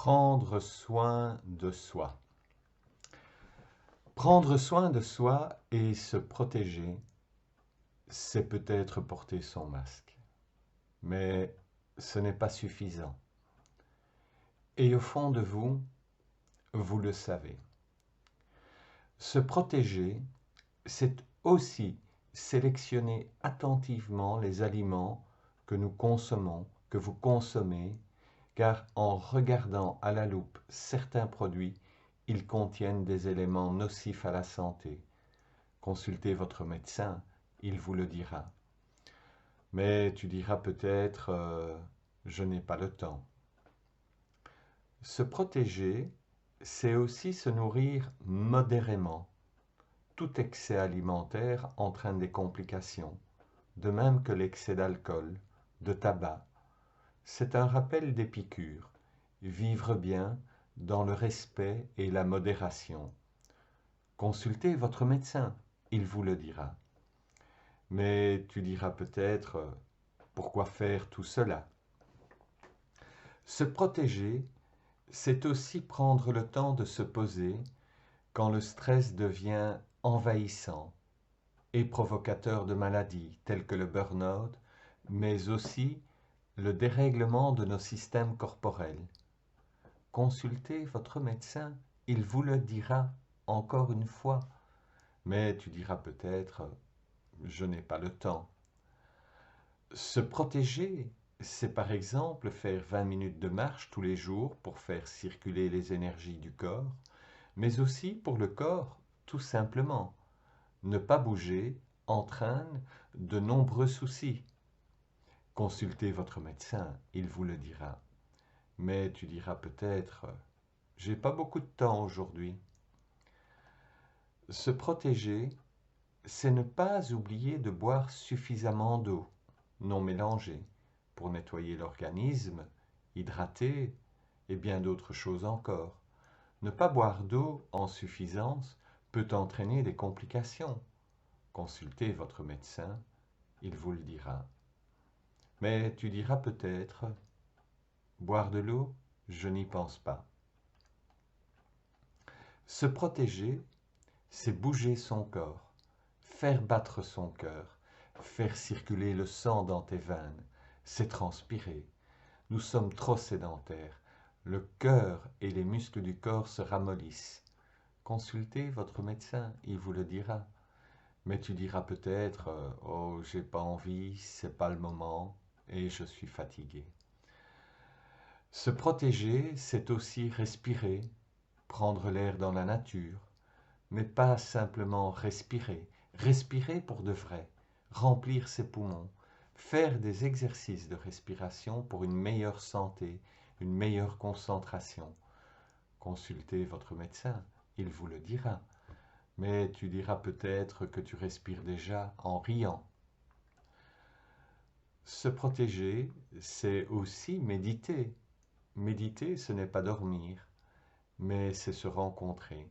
Prendre soin de soi. Prendre soin de soi et se protéger, c'est peut-être porter son masque. Mais ce n'est pas suffisant. Et au fond de vous, vous le savez. Se protéger, c'est aussi sélectionner attentivement les aliments que nous consommons, que vous consommez, car en regardant à la loupe certains produits, ils contiennent des éléments nocifs à la santé. Consultez votre médecin, il vous le dira. Mais tu diras peut-être, je n'ai pas le temps. Se protéger, c'est aussi se nourrir modérément. Tout excès alimentaire entraîne des complications, de même que l'excès d'alcool, de tabac. C'est un rappel d'Épicure. Vivre bien dans le respect et la modération. Consultez votre médecin, il vous le dira. Mais tu diras peut-être, pourquoi faire tout cela? Se protéger, c'est aussi prendre le temps de se poser quand le stress devient envahissant et provocateur de maladies telles que le burn-out, mais aussi le dérèglement de nos systèmes corporels. Consultez votre médecin, il vous le dira encore une fois. Mais tu diras peut-être, je n'ai pas le temps. Se protéger, c'est par exemple faire 20 minutes de marche tous les jours pour faire circuler les énergies du corps, mais aussi pour le corps, tout simplement. Ne pas bouger entraîne de nombreux soucis. Consultez votre médecin, il vous le dira. Mais tu diras peut-être, j'ai pas beaucoup de temps aujourd'hui. Se protéger, c'est ne pas oublier de boire suffisamment d'eau, non mélangée, pour nettoyer l'organisme, hydrater et bien d'autres choses encore. Ne pas boire d'eau en suffisance peut entraîner des complications. Consultez votre médecin, il vous le dira. Mais tu diras peut-être, boire de l'eau, je n'y pense pas. Se protéger, c'est bouger son corps, faire battre son cœur, faire circuler le sang dans tes veines, c'est transpirer. Nous sommes trop sédentaires. Le cœur et les muscles du corps se ramollissent. Consultez votre médecin, il vous le dira. Mais tu diras peut-être, oh, j'ai pas envie, c'est pas le moment, et je suis fatigué. Se protéger, c'est aussi respirer, prendre l'air dans la nature, mais pas simplement respirer. Respirer pour de vrai, remplir ses poumons, faire des exercices de respiration pour une meilleure santé, une meilleure concentration. Consultez votre médecin, il vous le dira. Mais tu diras peut-être que tu respires déjà en riant. Se protéger, c'est aussi méditer. Méditer, ce n'est pas dormir, mais c'est se rencontrer.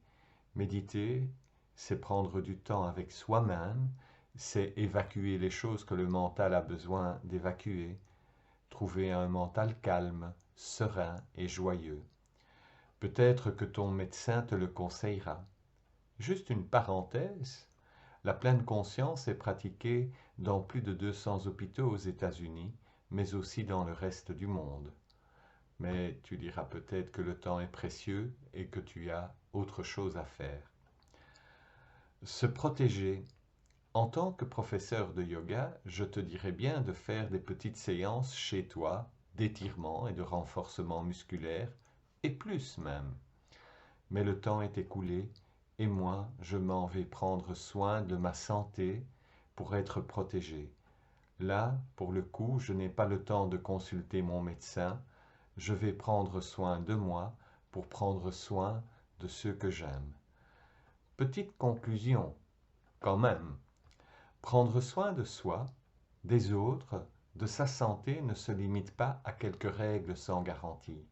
Méditer, c'est prendre du temps avec soi-même, c'est évacuer les choses que le mental a besoin d'évacuer, trouver un mental calme, serein et joyeux. Peut-être que ton médecin te le conseillera. Juste une parenthèse, la pleine conscience est pratiquée dans plus de 200 hôpitaux aux États-Unis, mais aussi dans le reste du monde. Mais tu diras peut-être que le temps est précieux et que tu as autre chose à faire. Se protéger. En tant que professeur de yoga, je te dirais bien de faire des petites séances chez toi, d'étirement et de renforcement musculaire, et plus même. Mais le temps est écoulé, et moi, je m'en vais prendre soin de ma santé pour être protégé. Là, pour le coup, je n'ai pas le temps de consulter mon médecin, je vais prendre soin de moi pour prendre soin de ceux que j'aime. Petite conclusion, quand même. Prendre soin de soi, des autres, de sa santé ne se limite pas à quelques règles sans garantie.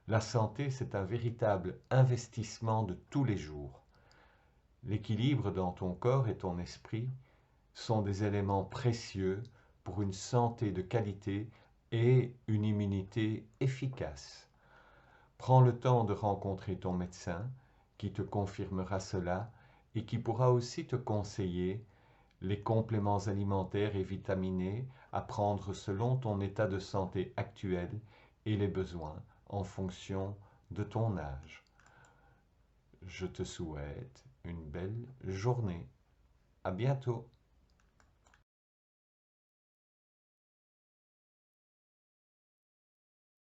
La santé, c'est un véritable investissement de tous les jours. L'équilibre dans ton corps et ton esprit sont des éléments précieux pour une santé de qualité et une immunité efficace. Prends le temps de rencontrer ton médecin qui te confirmera cela et qui pourra aussi te conseiller les compléments alimentaires et vitaminés à prendre selon ton état de santé actuel et les besoins en fonction de ton âge. Je te souhaite une belle journée. À bientôt.